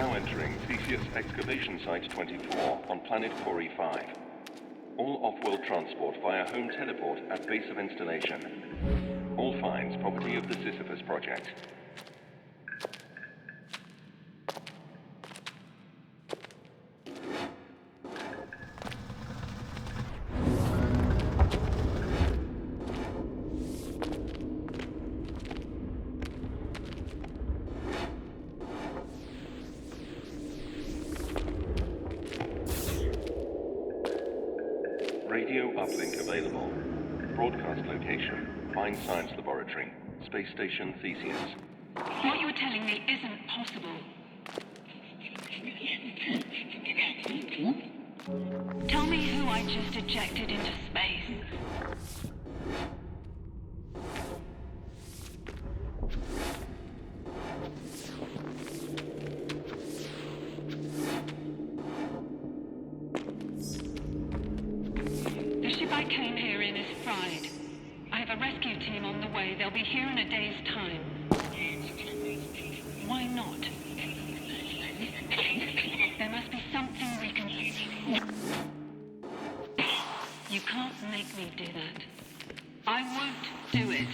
Now entering Theseus Excavation Site 24 on planet Cori 5. All off-world transport via home teleport at base of installation. All finds property of the Sisyphus project. Radio uplink available. Broadcast location, Fine Science Laboratory, Space Station Theseus. What you're telling me isn't possible. Tell me who I just ejected into space. I came here in is fried. I have a rescue team on the way. They'll be here in a day's time. Why not? There must be something we can... You can't make me do that. I won't do it.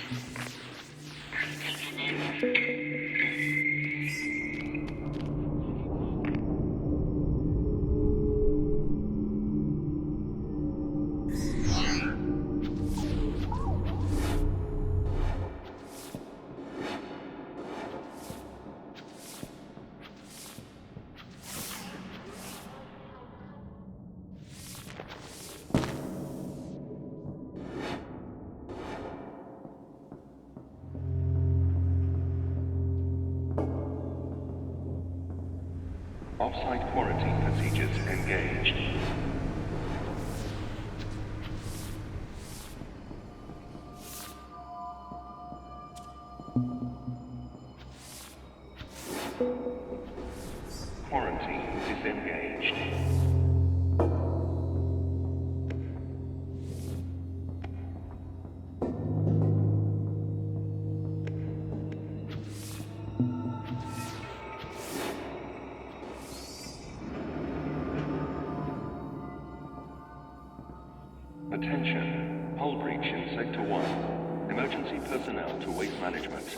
Off-site quarantine procedures engaged. Quarantine disengaged. Attention, hull breach in Sector 1. Emergency personnel to waste management.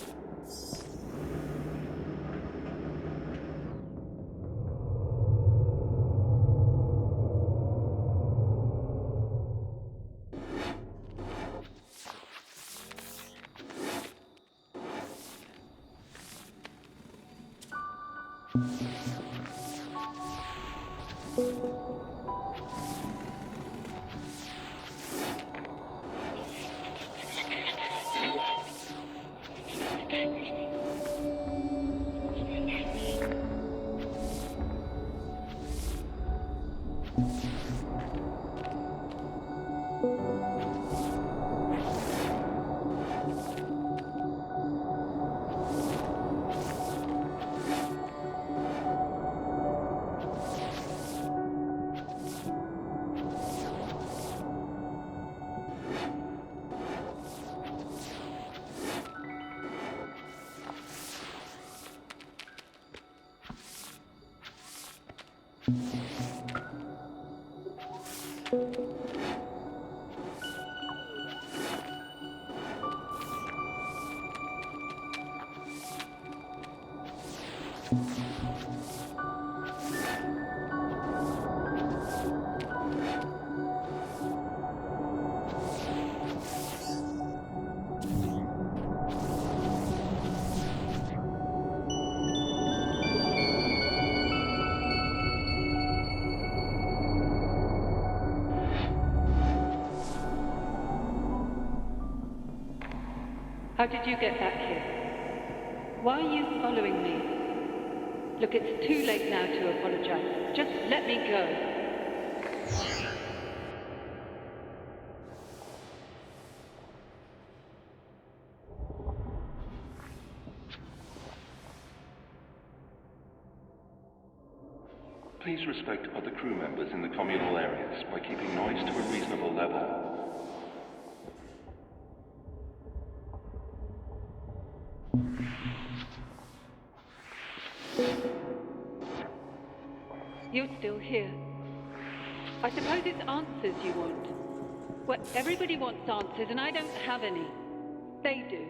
How did you get back here? Why are you following me? Look, it's too late now to apologize. Just let me go. Please respect other crew members in the communal areas by keeping noise to a reasonable level. You're still here. I suppose it's answers you want. Well, everybody wants answers, and I don't have any. They do.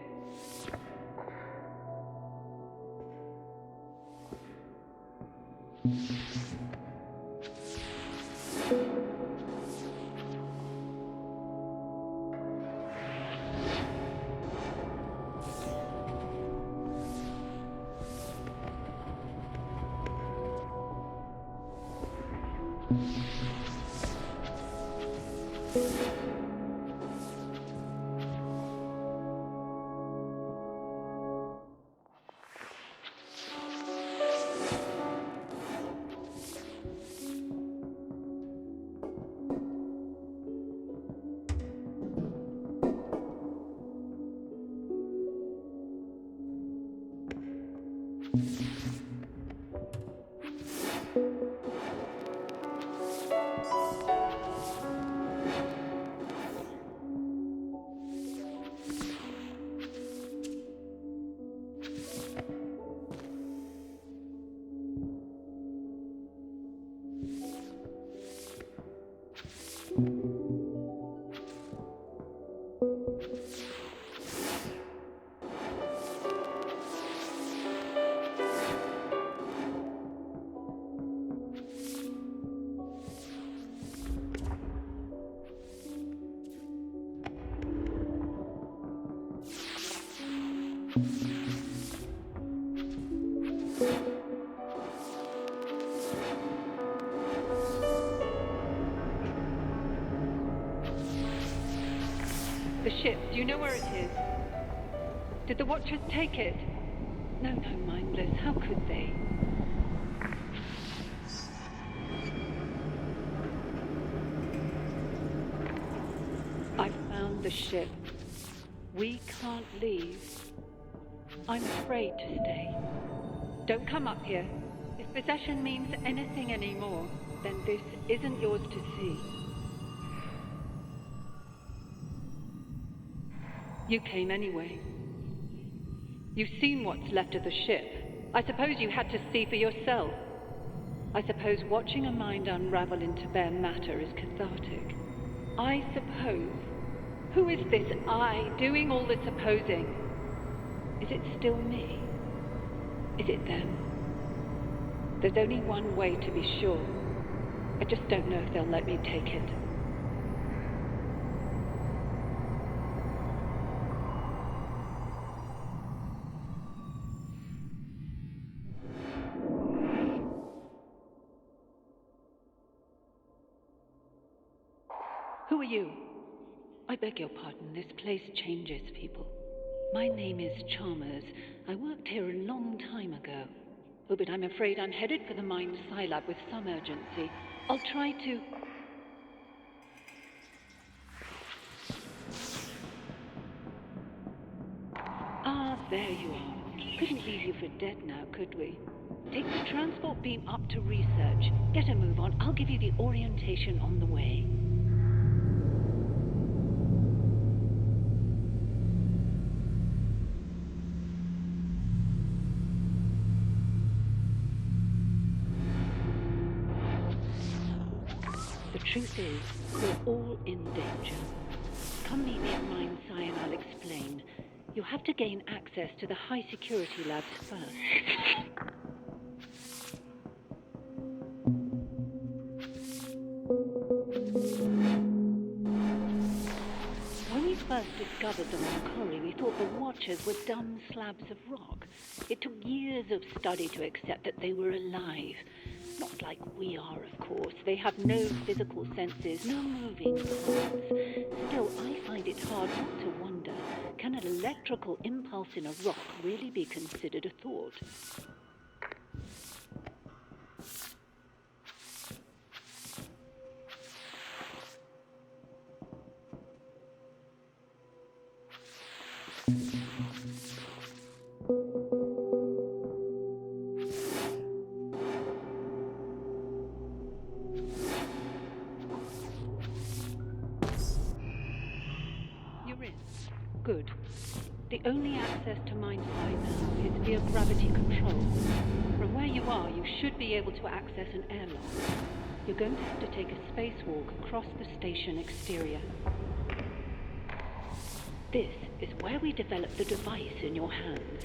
The ship, do you know where it is? Did the Watchers take it? No, mindless. How could they? I found the ship. We can't leave. I'm afraid to stay. Don't come up here. If possession means anything anymore, then this isn't yours to see. You came anyway. You've seen what's left of the ship. I suppose you had to see for yourself. I suppose watching a mind unravel into bare matter is cathartic. I suppose. Who is this I doing all the supposing? Is it still me? Is it them? There's only one way to be sure. I just don't know if they'll let me take it. Who are you? I beg your pardon, this place changes people. My name is Chalmers. I worked here a long time ago. Oh, but I'm afraid I'm headed for the mine Scilab with some urgency. I'll try to... Ah, there you are. Couldn't leave you for dead now, could we? Take the transport beam up to research. Get a move on. I'll give you the orientation on the way. The truth is, we're all in danger. Come meet me at Mine Sci and I'll explain. You'll have to gain access to the high security labs first. When we first discovered them on Corrie, we thought the Watchers were dumb slabs of rock. It took years of study to accept that they were alive. Not like we are, of course. They have no physical senses, no moving parts. Still, I find it hard not to wonder, can an electrical impulse in a rock really be considered a thought? Good. The only access to Mine Sci now is via gravity control. From where you are, you should be able to access an airlock. You're going to have to take a spacewalk across the station exterior. This is where we developed the device in your hands.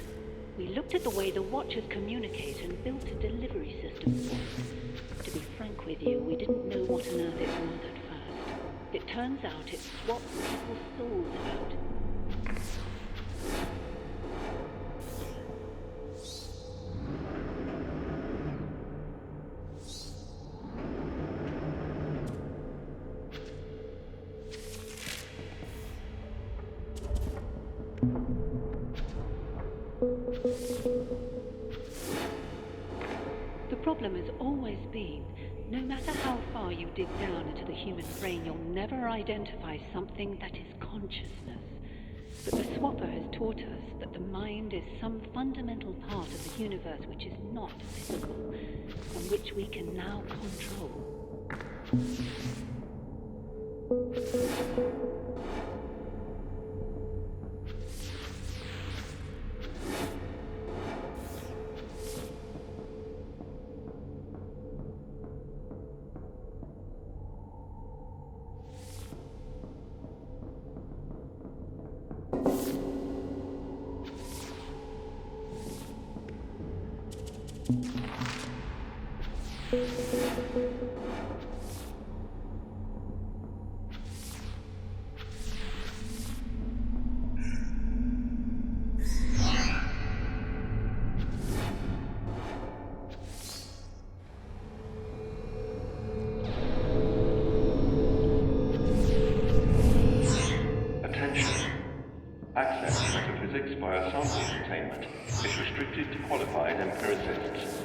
We looked at the way the Watchers communicate and built a delivery system for it. To be frank with you, we didn't know what on earth it was at first. It turns out it swaps people's souls about. The problem has always been, no matter how far you dig down into the human brain, you'll never identify something that is consciousness. But the Swapper has taught us that the mind is some fundamental part of the universe which is not physical, and which we can now control. Access to physics via sample containment is restricted to qualified empiricists.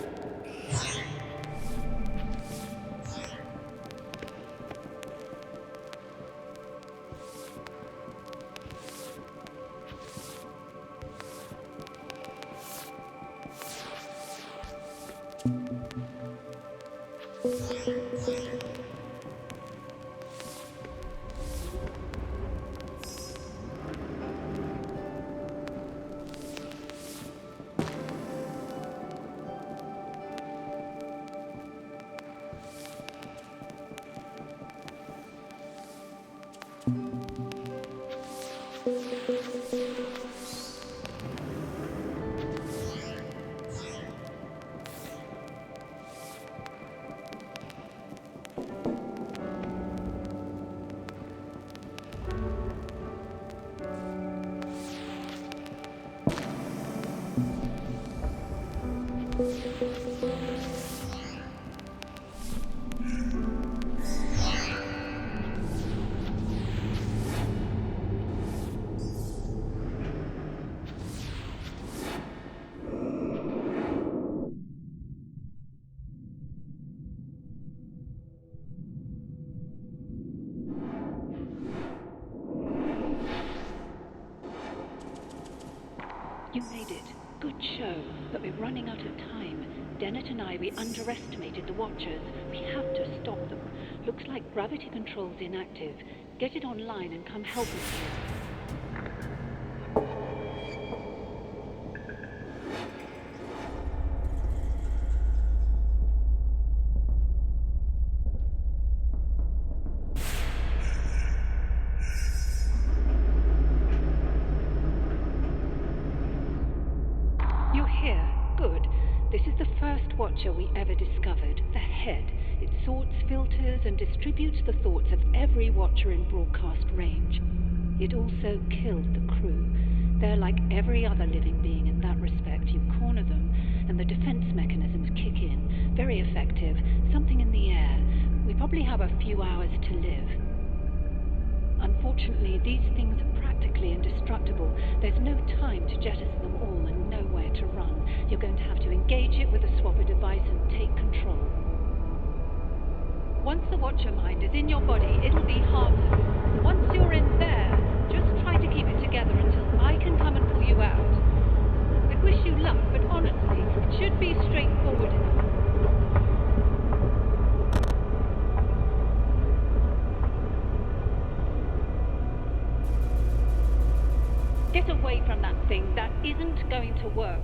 You made it. Good show. But we're running out of time. Dennett and I, we underestimated the Watchers. We have to stop them. Looks like gravity control's inactive. Get it online and come help us here. Watcher we ever discovered, the Head. It sorts, filters, and distributes the thoughts of every Watcher in broadcast range. It also killed the crew. They're like every other living being in that respect. You corner them, and the defense mechanisms kick in. Very effective. Something in the air. We probably have a few hours to live. Unfortunately, these things are practically indestructible. There's no time to jettison them all and nowhere to run. You're going to have to engage it with a Swapper device and take control. Once the Watcher mind is in your body, it'll be harmless. Once you're in there, just try to keep it together until I can come and pull you out. I wish you luck, but honestly, it should be straightforward enough. Get away from that thing. That isn't going to work.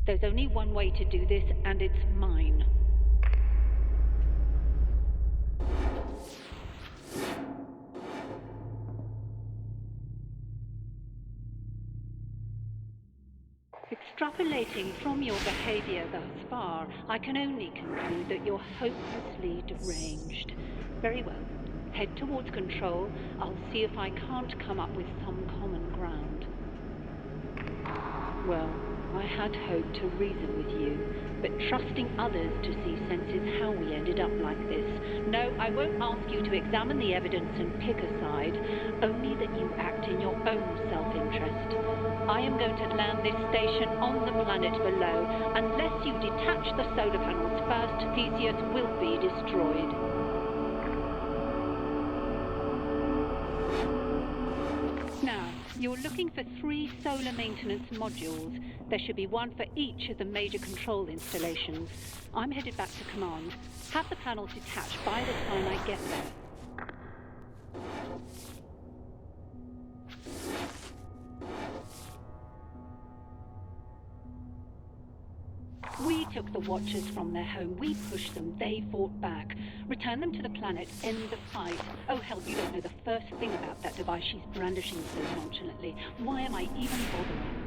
There's only one way to do this, and it's mine. Extrapolating from your behavior thus far, I can only conclude that you're hopelessly deranged. Very well. Head towards control. I'll see if I can't come up with some common ground. Well, I had hoped to reason with you, but trusting others to see sense is how we ended up like this. No, I won't ask you to examine the evidence and pick a side, only that you act in your own self-interest. I am going to land this station on the planet below. Unless you detach the solar panels first, Theseus will be destroyed. Now, you're looking for 3 solar maintenance modules. There should be one for each of the major control installations. I'm headed back to command. Have the panels detached by the time I get there. We took the Watchers from their home. We pushed them. They fought back. Return them to the planet. End the fight. Oh, hell, you don't know the first thing about that device she's brandishing so nonchalantly. Why am I even bothering?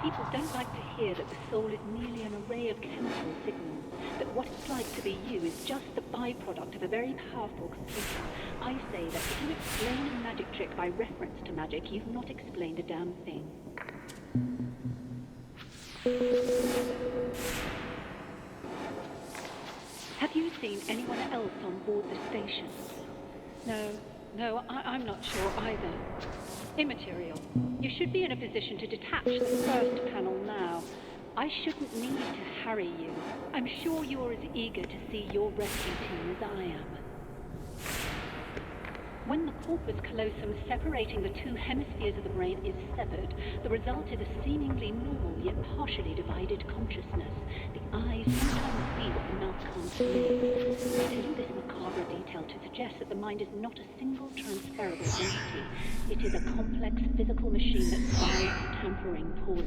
People don't like to hear that the soul is merely an array of chemical signals. That what it's like to be you is just the byproduct of a very powerful computer. I say that if you explain a magic trick by reference to magic, you've not explained a damn thing. Have you seen anyone else on board the station? No, I'm not sure either. Immaterial. You should be in a position to detach the first panel now. I shouldn't need to hurry you. I'm sure you're as eager to see your rescue team as I am. When the corpus callosum separating the 2 hemispheres of the brain is severed, the result is a seemingly normal yet partially divided consciousness. The eyes sometimes see what the mouth can't read. I tell you this macabre detail to suggest that the mind is not a single transferable entity. It is a complex physical machine that survives tampering poorly.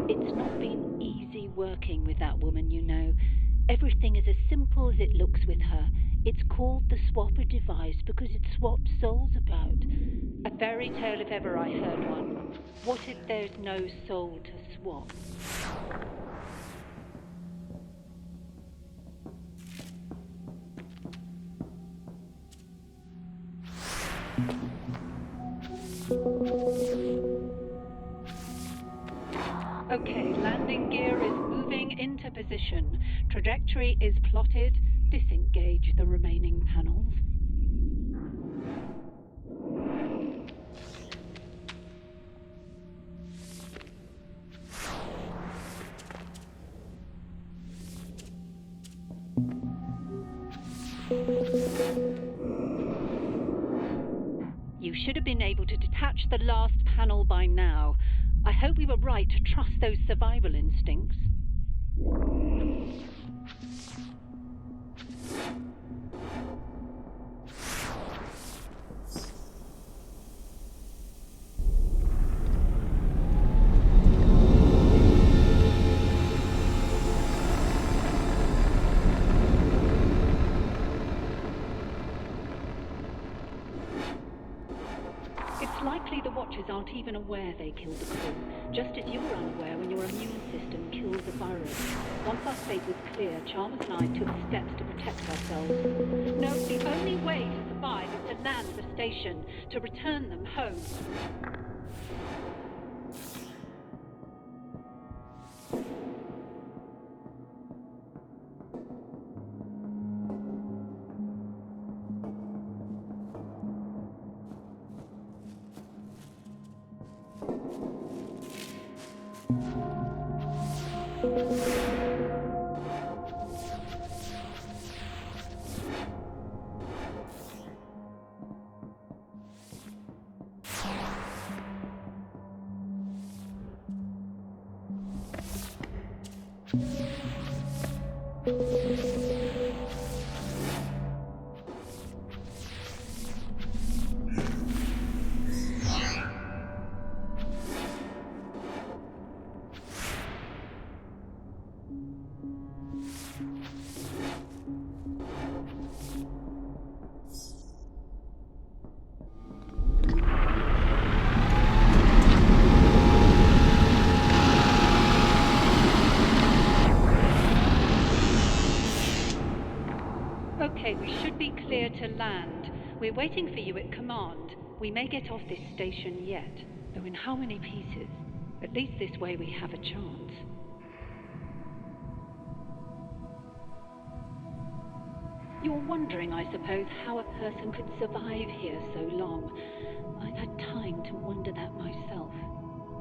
It's not been easy working with that woman, you know. Everything is as simple as it looks with her. It's called the Swapper device because it swaps souls about. A fairy tale if ever I heard one. What if there's no soul to swap? Okay, landing gear is moving into position. Trajectory is plotted. Disengage the remaining panels. You should have been able to detach the last panel by now. I hope we were right to trust those survival instincts. It's likely the Watchers aren't even aware they killed the crew, just as you're unaware when your immune system kills a virus. Once our fate was clear, Chalmers and I took steps to protect ourselves. No, the only way to survive is to land the station, to return them home. Okay, we should be clear to land. We're waiting for you at command. We may get off this station yet, though in how many pieces? At least this way we have a chance. You're wondering, I suppose, how a person could survive here so long. I've had time to wonder that myself.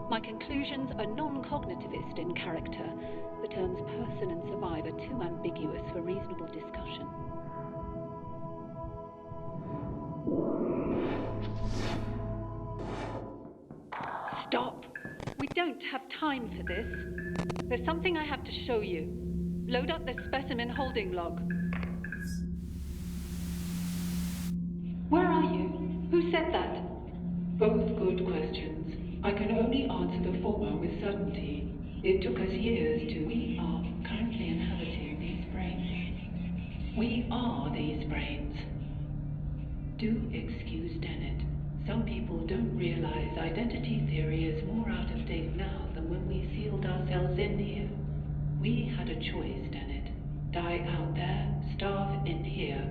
My conclusions are non-cognitivist in character. The terms person and survive are too ambiguous for reasonable discussion. Stop! We don't have time for this. There's something I have to show you. Load up the specimen holding log. Where are you? Who said that? Both good questions. I can only answer the former with certainty. It took us years to... We are currently inhabiting these brains. We are these brains. Do excuse Dennett. Some people don't realize identity theory is more out of date now than when we sealed ourselves in here. We had a choice, Dennett. Die out there, starve in here,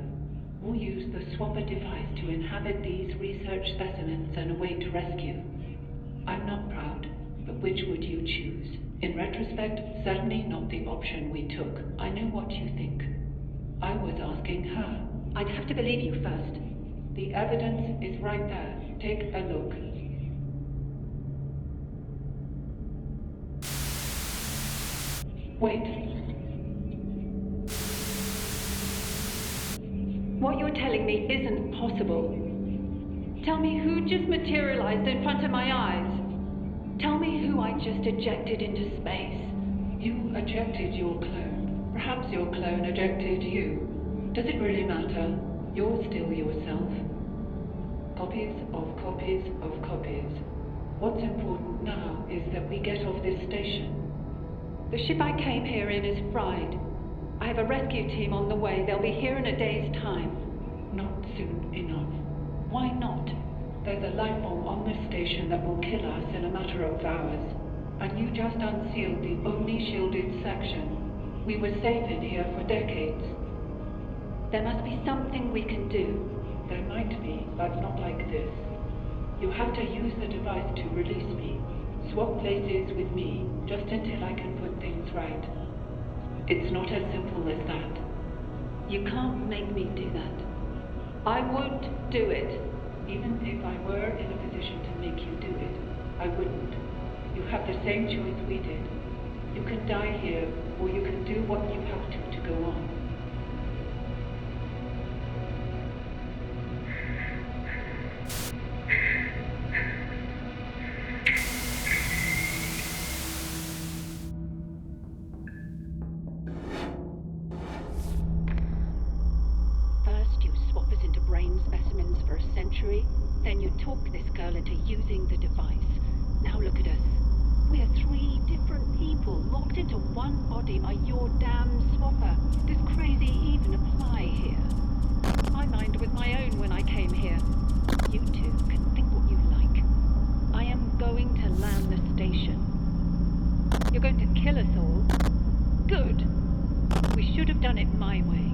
or use the Swapper device to inhabit these research specimens and await rescue. I'm not proud, but which would you choose? In retrospect, certainly not the option we took. I know what you think. I was asking her. I'd have to believe you first. The evidence is right there. Take a look. Wait. What you're telling me isn't possible. Tell me who just materialized in front of my eyes. Tell me who I just ejected into space. You ejected your clone. Perhaps your clone ejected you. Does it really matter? You're still yourself. Copies of copies of copies. What's important now is that we get off this station. The ship I came here in is fried. I have a rescue team on the way. They'll be here in a day's time. Not soon enough. Why not? There's a life form on this station that will kill us in a matter of hours. And you just unsealed the only shielded section. We were safe in here for decades. There must be something we can do. There might be, but not like this. You have to use the device to release me. Swap places with me, just until I can put things right. It's not as simple as that. You can't make me do that. I won't do it. Even if I were in a position to make you do it, I wouldn't. You have the same choice we did. You can die here, or you can do what you have to go on. Then you talk this girl into using the device. Now look at us. We're three different people locked into one body by your damn swapper. Does crazy even apply here? My mind was my own when I came here. You two can think what you like. I am going to land the station. You're going to kill us all? Good. We should have done it my way.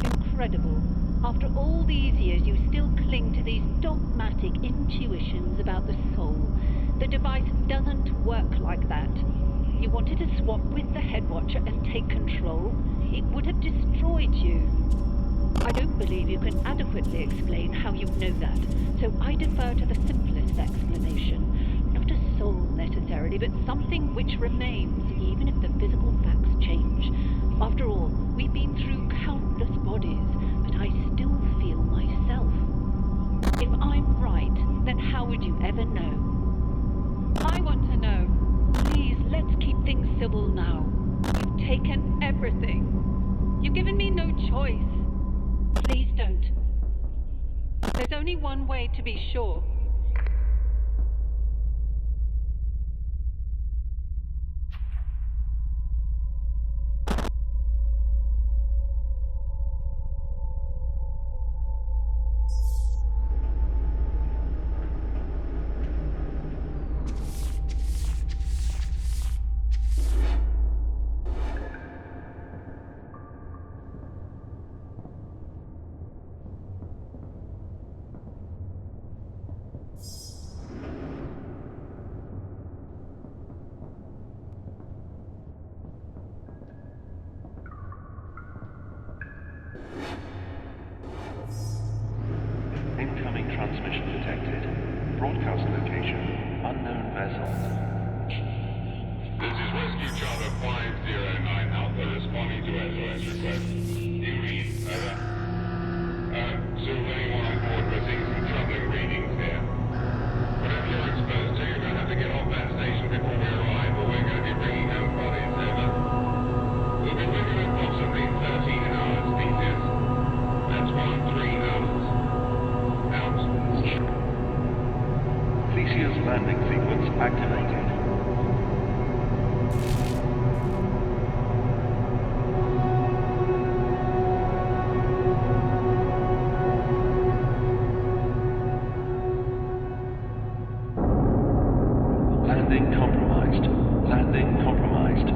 Incredible. After all these years, you still cling to these dogmatic intuitions about the soul. The device doesn't work like that. You wanted to swap with the Headwatcher and take control. It would have destroyed you. I don't believe you can adequately explain how you know that, so I defer to the simplest explanation. Not a soul necessarily, but something which remains, even if the physical facts change. After all, we've been through countless bodies, but I still feel myself. If I'm right, then how would you ever know? I want to know. Please, let's keep things civil now. You've taken everything. You've given me no choice. Please don't. There's only one way to be sure. Incoming transmission detected. Broadcast location, unknown vessel. This is Rescue Charter 509 Alpha responding to SOS request. Do you read? Over. So anyone on board, we're seeing some troubling readings here. Whatever you're exposed to, you're going to have to get off that station before we arrive, or we're going to be bringing home bodies. Over. We'll be with you in approximately 13 hours, Theseus. That's 13 hours. Out. Theseus landing sequence activated. Landing compromised. Landing compromised.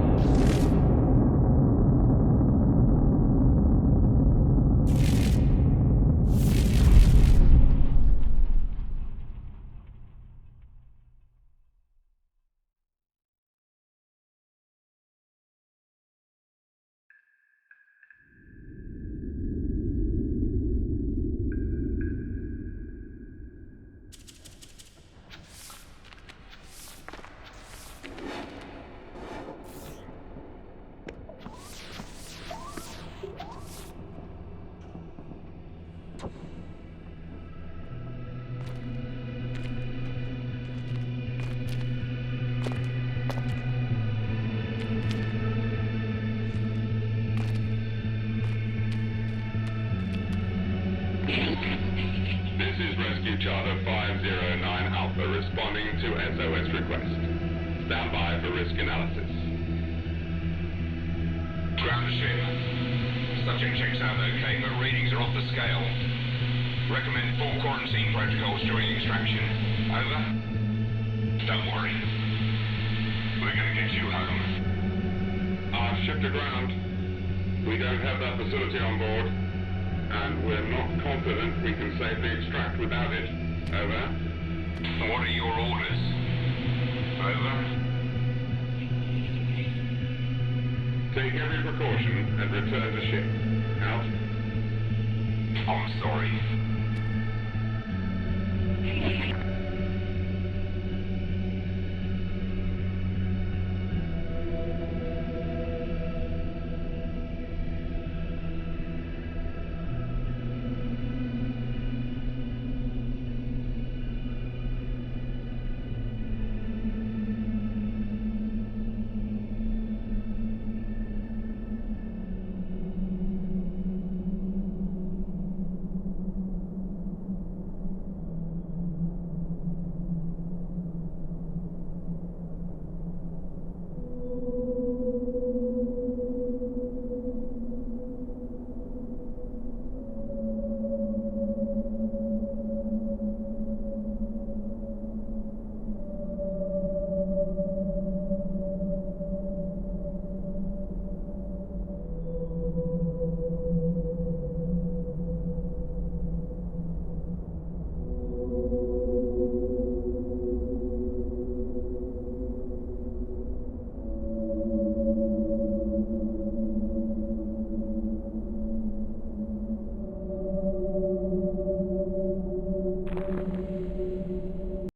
This is Rescue Charter 509 Alpha responding to SOS request. Stand by for risk analysis. Ground to ship. Subject checks out okay, but readings are off the scale. Recommend full quarantine protocols during extraction. Over. Don't worry. We're gonna get you home. Our ship to ground. We don't have that facility on board. And we're not confident we can safely extract without it. Over. What are your orders? Over. Take every precaution and return to ship. Out. I'm sorry.